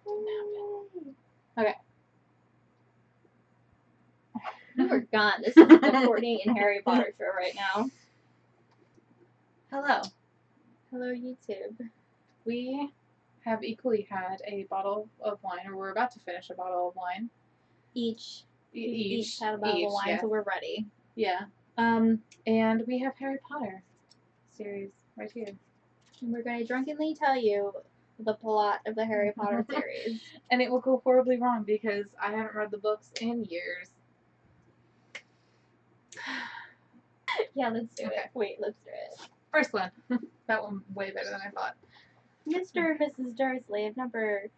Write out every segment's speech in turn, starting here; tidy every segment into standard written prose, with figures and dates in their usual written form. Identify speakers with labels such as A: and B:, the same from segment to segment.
A: Didn't happen. Okay.
B: You were gone. This is the Cortney and Harry Potter show right now.
A: Hello.
B: Hello, YouTube.
A: We have equally had a bottle of wine, or we're about to finish a bottle of wine.
B: Each had a bottle of wine,
A: yeah.
B: so we're ready.
A: Yeah. And we have Harry Potter series right here.
B: And we're going to drunkenly tell you the plot of the Harry Potter series.
A: And it will go horribly wrong because I haven't read the books in years.
B: Yeah, let's do it. Wait, let's do it.
A: First one. That one way better than I thought.
B: Mr. and Mrs. Dursley of number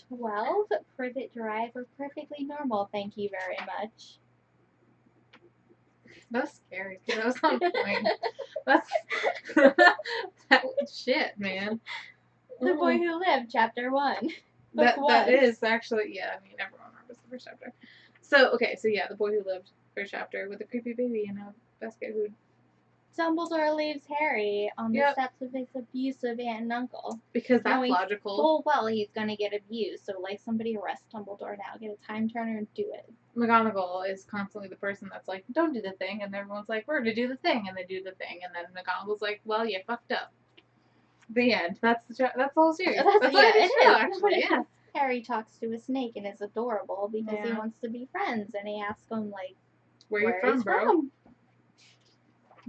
B: 12, Privet Drive, are perfectly normal, thank you very much.
A: That was scary because I was on point. That's that was shit, man.
B: The Boy Who Lived, Chapter 1.
A: That is actually, yeah, I mean, everyone remembers the first chapter. So, okay, so yeah, The Boy Who Lived, first chapter, with a creepy baby in a basket who...
B: Dumbledore leaves Harry on the steps of his abusive aunt and uncle.
A: Because that's logical.
B: Full well he's gonna get abused, so like somebody arrest Dumbledore now, get a time turner and do it.
A: McGonagall is constantly the person that's like, don't do the thing, and everyone's like, we're to do the thing, and they do the thing, and then McGonagall's like, well, you fucked up. The end. That's the whole series. That's
B: yeah,
A: it is, actually, yeah.
B: Harry talks to a snake and is adorable because he wants to be friends, and he asks him, like,
A: where you from, bro?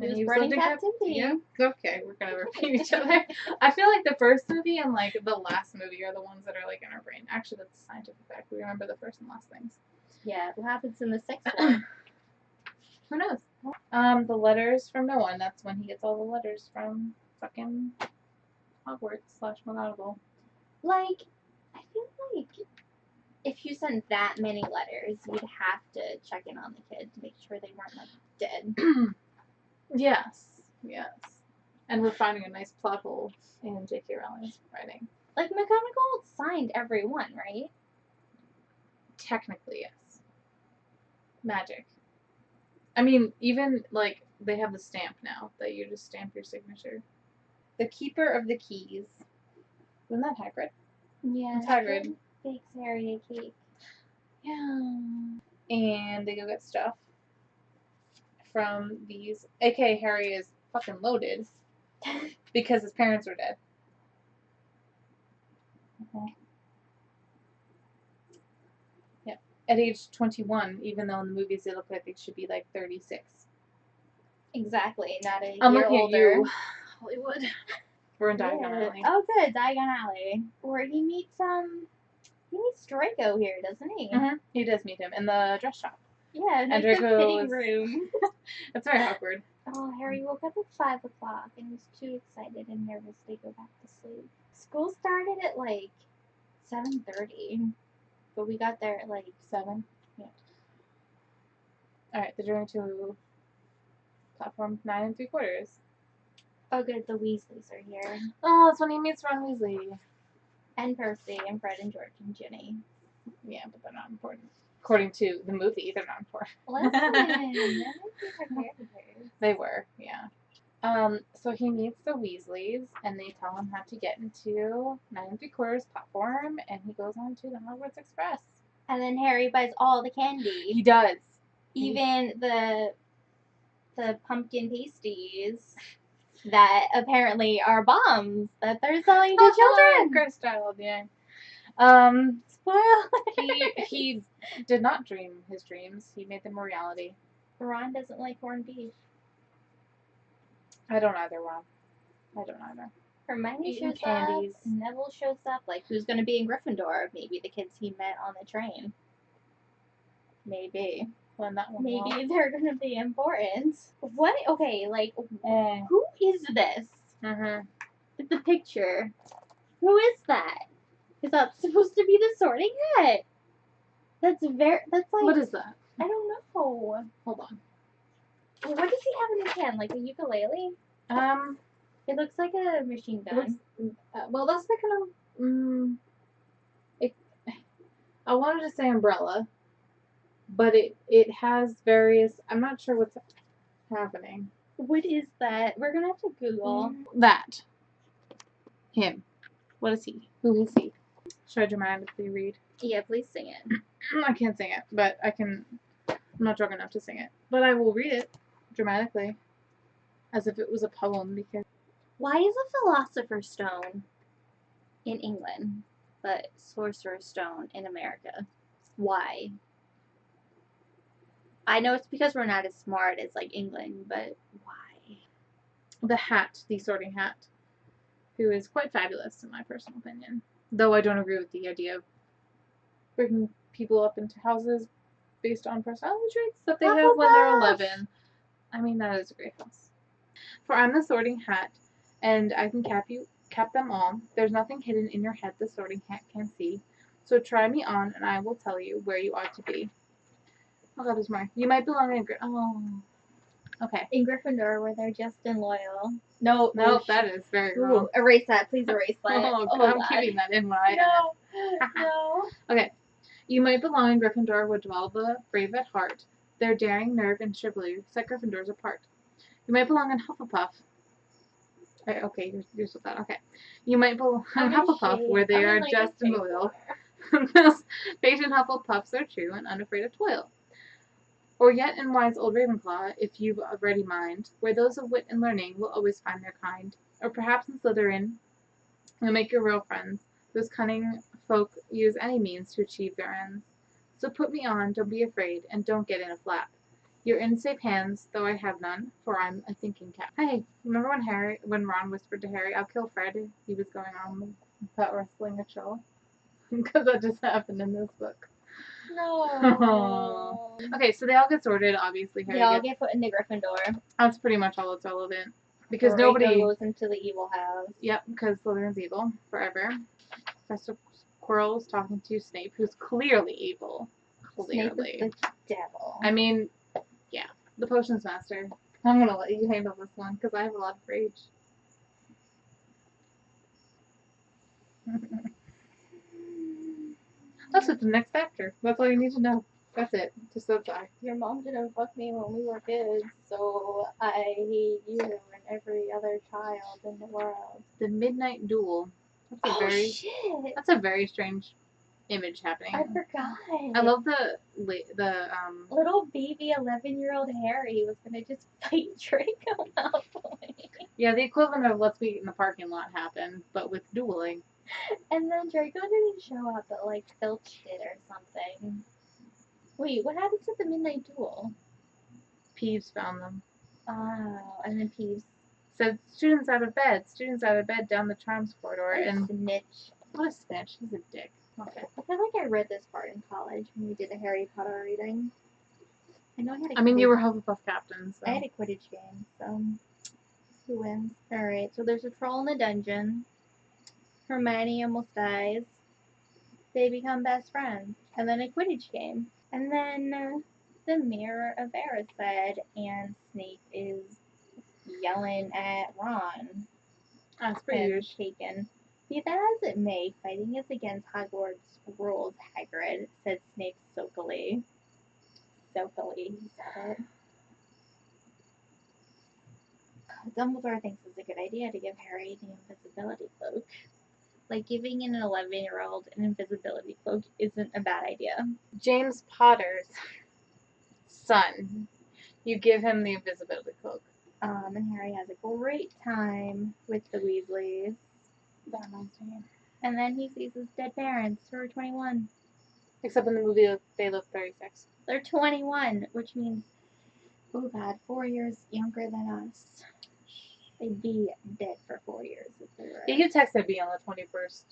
B: And he was brought in captivity.
A: Yeah. Okay, we're gonna repeat each other. I feel like the first movie and like the last movie are the ones that are like in our brain. Actually, that's a scientific fact. We remember the first and last things.
B: Yeah, what happens in the sixth one?
A: Who knows? The letters from no one. That's when he gets all the letters from fucking Hogwarts / McGonagall.
B: Like, I feel like if you sent that many letters, you'd have to check in on the kid to make sure they weren't like dead.
A: Yes. And we're finding a nice plot hole in J.K. Rowling's writing.
B: Like, McGonagall signed every one, right?
A: Technically, yes. Magic. I mean, even, like, they have the stamp now, that you just stamp your signature. The Keeper of the Keys. Isn't that Hagrid?
B: Yeah.
A: It's Hagrid.
B: Bakes Harry a cake.
A: Yeah. And they go get stuff from these. A.K.A. Harry is fucking loaded because his parents are dead. Yeah. At age 21, even though in the movies they look like they should be like 36.
B: Exactly, not a
A: I'm
B: year
A: looking
B: older.
A: at you, Hollywood. We're in Diagon Alley.
B: Oh, good, Diagon Alley. Where he meets Draco here, doesn't he?
A: Mm-hmm. He does meet him in the dress shop.
B: Yeah,
A: and Draco
B: the fitting room.
A: That's very awkward.
B: Oh, Harry woke up at 5 o'clock and was too excited and nervous to go back to sleep. School started at like 7:30, but we got there at like 7.
A: Yeah. All right, they're going to platform 9 3/4.
B: Oh, good, the Weasleys are here.
A: Oh, that's when he meets Ron Weasley.
B: And Percy and Fred and George and Ginny.
A: Yeah, but they're not important. According to the movie, they're not important.
B: Listen,
A: they were, yeah. So he meets the Weasleys, and they tell him how to get into 9 3/4 platform, and he goes on to the Hogwarts Express.
B: And then Harry buys all the candy.
A: He does.
B: Even the pumpkin pasties that apparently are bombs that they're selling to children.
A: Cursed child, yeah.
B: Spoiler.
A: He did not dream his dreams. He made them a reality.
B: Ron doesn't like corned beef.
A: I don't either, Ron. I don't either.
B: Hermione shows candies. Up. Neville shows up. Like, who's going to be in Gryffindor? Maybe the kids he met on the train. Maybe.
A: Well, that one
B: maybe they're going to be important. What? Okay, like, who is this?
A: Mm-hmm.
B: The picture. Who is that? Is that supposed to be the Sorting Hat? That's like...
A: What is that?
B: I don't know.
A: Hold on.
B: What does he have in his hand? Like a ukulele? It looks like a machine gun.
A: Well, that's like I wanted to say umbrella, but it has various... I'm not sure what's happening.
B: What is that? We're going to have to Google.
A: That. Him. What is he? Who is he? Should I dramatically read?
B: Yeah, please sing it.
A: I can't sing it, but I can. I'm not drunk enough to sing it, but I will read it dramatically, as if it was a poem. Because
B: Why is a philosopher's stone in England, but sorcerer's stone in America? Why? I know it's because we're not as smart as like England, but why?
A: the hat, the Sorting Hat, who is quite fabulous in my personal opinion. Though I don't agree with the idea of breaking people up into houses based on personality traits that they have when they're 11. I mean, that is a great house. For I'm the Sorting Hat, and I can cap them all. There's nothing hidden in your head the Sorting Hat can see. So try me on, and I will tell you where you ought to be. Oh God, there's more. You might belong in okay.
B: In Gryffindor, where they're just and loyal. No,
A: That is very
B: Ooh,
A: wrong.
B: erase that. Please erase that.
A: I'm keeping that in when I edit.
B: No.
A: Okay. You might belong in Gryffindor, where dwell the brave at heart. Their daring, nerve, and chivalry set Gryffindors apart. You might belong in Hufflepuff. Okay, you're so bad. Okay. You might belong in Hufflepuff, where they are just and loyal. Those patient Hufflepuffs are true and unafraid of toil. Or yet in wise old Ravenclaw, if you've a ready mind, where those of wit and learning will always find their kind. Or perhaps in Slytherin, you'll make your real friends. Those cunning folk use any means to achieve their ends. So put me on, don't be afraid, and don't get in a flap. You're in safe hands, though I have none, for I'm a thinking cap. Hey, remember when Ron whispered to Harry, "I'll kill Fred"? He was going on about wrestling a show, because that just happened in this book.
B: No.
A: Okay, so they all get sorted. Obviously, Harry.
B: They all get put into Gryffindor.
A: That's pretty much all that's relevant. Because nobody
B: goes into the evil house.
A: Yep, because Slytherin's evil forever. Professor Quirrell's talking to Snape, who's clearly evil. Clearly.
B: Snape is the devil.
A: I mean, yeah, the potions master. I'm gonna let you handle this one because I have a lot of rage. That's just the next actor. That's all you need to know. That's it. Just that guy.
B: Your mom didn't fuck me when we were kids, so I hate you and every other child in the world.
A: The Midnight Duel.
B: Shit!
A: That's a very strange image happening.
B: I forgot.
A: I love the
B: little baby 11-year-old Harry was gonna just fight Draco Malfoy.
A: Yeah, the equivalent of let's meet in the parking lot happened, but with dueling.
B: And then Draco didn't show up, but like Filch did or something. Wait, what happened to the Midnight Duel?
A: Peeves found them.
B: Oh, and then Peeves
A: said, students out of bed down the charms corridor.
B: And snitch.
A: What a snitch. He's a dick. Okay.
B: I feel like I read this part in college when we did a Harry Potter reading. I know I had
A: I mean, you were Hufflepuff captain, so.
B: I had a Quidditch game, so who wins? Alright, so there's a troll in the dungeon. Hermione almost dies. They become best friends. And then a Quidditch game. And then the Mirror of Erised and Snape is yelling at Ron.
A: That's pretty huge.
B: Taken. Be that as it may, fighting is against Hogwarts rules, Hagrid, said Snape silkily. Silkily, he said it. Dumbledore thinks it's a good idea to give Harry the invisibility cloak. Like, giving an 11-year-old an invisibility cloak isn't a bad idea.
A: James Potter's son. You give him the invisibility cloak.
B: And Harry has a great time with the Weasleys.
A: That reminds me.
B: And then he sees his dead parents who are 21.
A: Except in the movie, they look 36.
B: They're 21, which means, oh God, 4 years younger than us. They'd be dead for 4 years if they were.
A: Yeah, you texted me on the 21st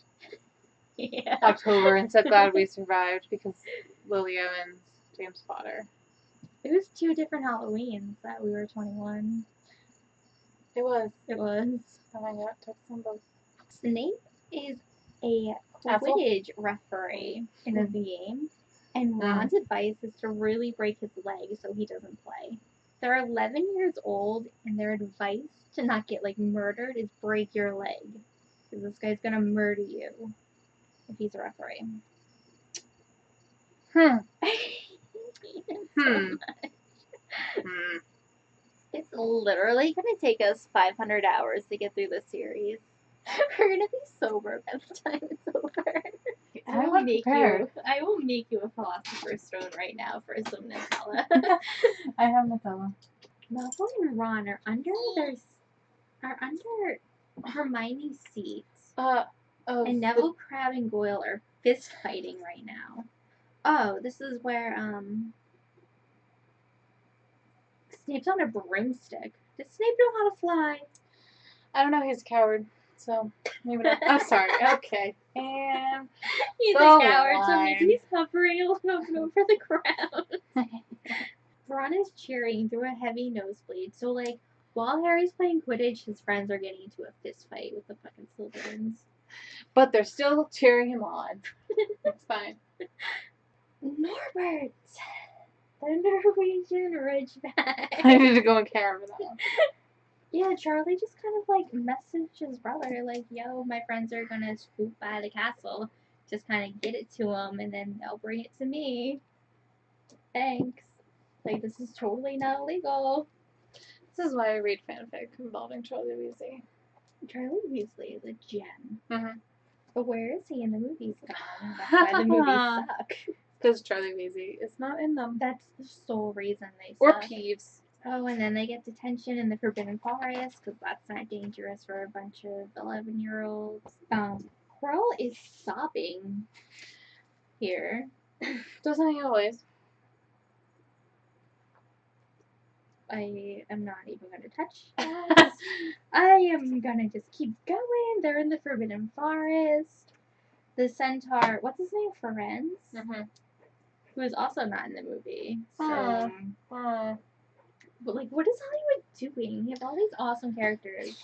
B: yeah.
A: October and said glad we survived because Lily Evans, James Potter.
B: It was 2 different Halloweens that we were 21.
A: It was.
B: Oh
A: my God, text them both.
B: Snape is a Quidditch referee in the game, and Ron's advice is to really break his leg so he doesn't play. They're 11 years old, and their advice to not get like murdered is break your leg, because this guy's gonna murder you if he's a referee. It's literally gonna take us 500 hours to get through this series. We're gonna be sober by the time it's over. I will make you a Philosopher's Stone right now for some Nutella.
A: I have Nutella.
B: Malfoy and Ron are under Hermione's seats. And Neville, Crabbe, and Goyle are fist fighting right now. Oh, this is where Snape's on a broomstick. Does Snape know how to fly?
A: I don't know. He's a coward, so maybe not. I'm sorry. Okay. And
B: he's a coward, so maybe he's hovering a little bit over the ground. Ron is cheering through a heavy nosebleed, so like while Harry's playing Quidditch, his friends are getting into a fist fight with the fucking Slytherins.
A: But they're still cheering him on. It's fine.
B: Norbert, the Norwegian Ridgeback.
A: I need to go and care for that one.
B: Yeah, Charlie just kind of like messaged his brother, like, yo, my friends are gonna swoop by the castle. Just kind of get it to them, and then they'll bring it to me. Thanks. Like, this is totally not illegal.
A: This is why I read fanfic involving Charlie Weasley.
B: Charlie Weasley is a gem.
A: Mm-hmm.
B: But where is he in the movies, Gone? That's why the movies suck.
A: Because Charlie Weasley is not in them.
B: That's the sole reason they suck.
A: Or Peeves.
B: Oh, and then they get detention in the Forbidden Forest, because that's not dangerous for a bunch of 11-year-olds. Quirrell is sobbing here.
A: Doesn't he always?
B: I am not even going to touch that. I am going to just keep going. They're in the Forbidden Forest. The centaur, what's his name? Ferenz?
A: Mm-hmm.
B: Who is also not in the movie. So, but like, what is Hollywood doing? They have all these awesome characters,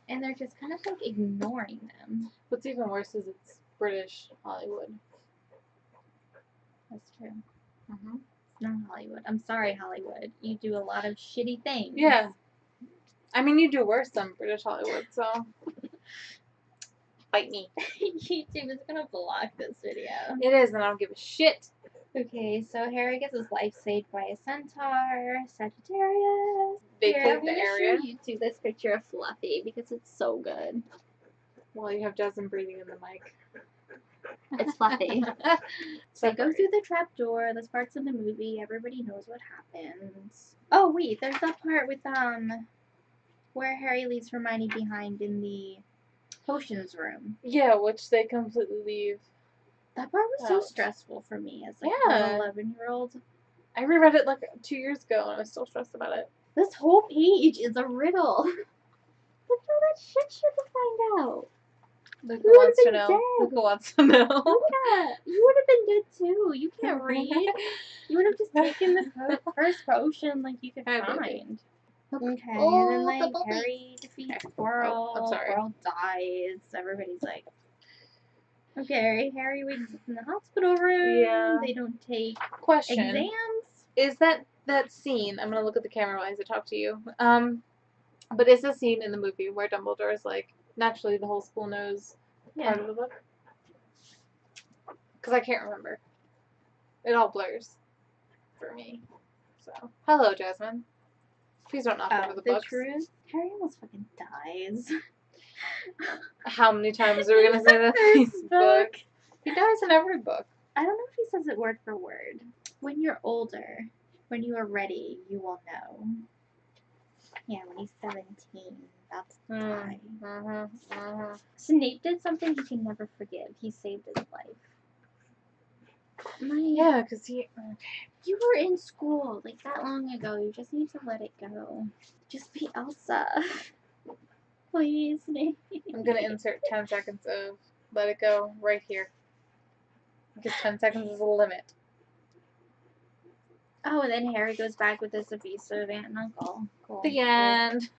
B: and they're just kind of like ignoring them.
A: What's even worse is it's British Hollywood.
B: That's true.
A: Mm-hmm.
B: It's not Hollywood. I'm sorry, Hollywood. You do a lot of shitty things.
A: Yeah. I mean, you do worse than British Hollywood, so. Fight me.
B: YouTube is gonna block this video.
A: It is, and I don't give a shit.
B: Okay, so Harry gets his life saved by a centaur, Sagittarius.
A: Vacate the area.
B: Show YouTube this picture of Fluffy because it's so good.
A: While you have Jasmine breathing in the mic.
B: It's Fluffy. So they go through the trapdoor. This part's in the movie. Everybody knows what happens. Oh wait, there's that part with where Harry leaves Hermione behind in the potions room.
A: Yeah, which they completely leave.
B: That part was so stressful for me as like an 11-year-old.
A: I reread it like 2 years ago and I was still stressed about it.
B: This whole page is a riddle. Look at all that shit you have to find out.
A: Luca wants to know. Luca wants to know.
B: Luca, you would have been dead too. You can't read. You would have just taken the first potion like you could find. Okay, and then like Harry defeats Quirrell.
A: I'm sorry.
B: Quirrell dies. Everybody's like, okay, Harry wakes up in the hospital room.
A: Yeah.
B: They don't take
A: Question.
B: exams.
A: Is that scene, I'm going to look at the camera while I talk to you, but is the scene in the movie where Dumbledore's like, naturally the whole school knows part of the book? Because I can't remember. It all blurs for me. So, hello, Jasmine. Please don't knock over the books.
B: Truth? Harry almost fucking dies.
A: How many times are we going to say that?
B: First book.
A: He dies in every book.
B: I don't know if he says it word for word. When you're older, when you are ready, you will know. Yeah, when he's 17, that's the time. Snape did something he can never forgive. He saved his life.
A: Yeah, because he... Okay.
B: You were in school, like, that long ago. You just need to let it go. Just be Elsa. Please, Snape.
A: I'm going to insert 10 seconds of Let It Go right here. Because 10 seconds is a limit.
B: Oh, and then Harry goes back with his abusive aunt and uncle. Cool.
A: The end.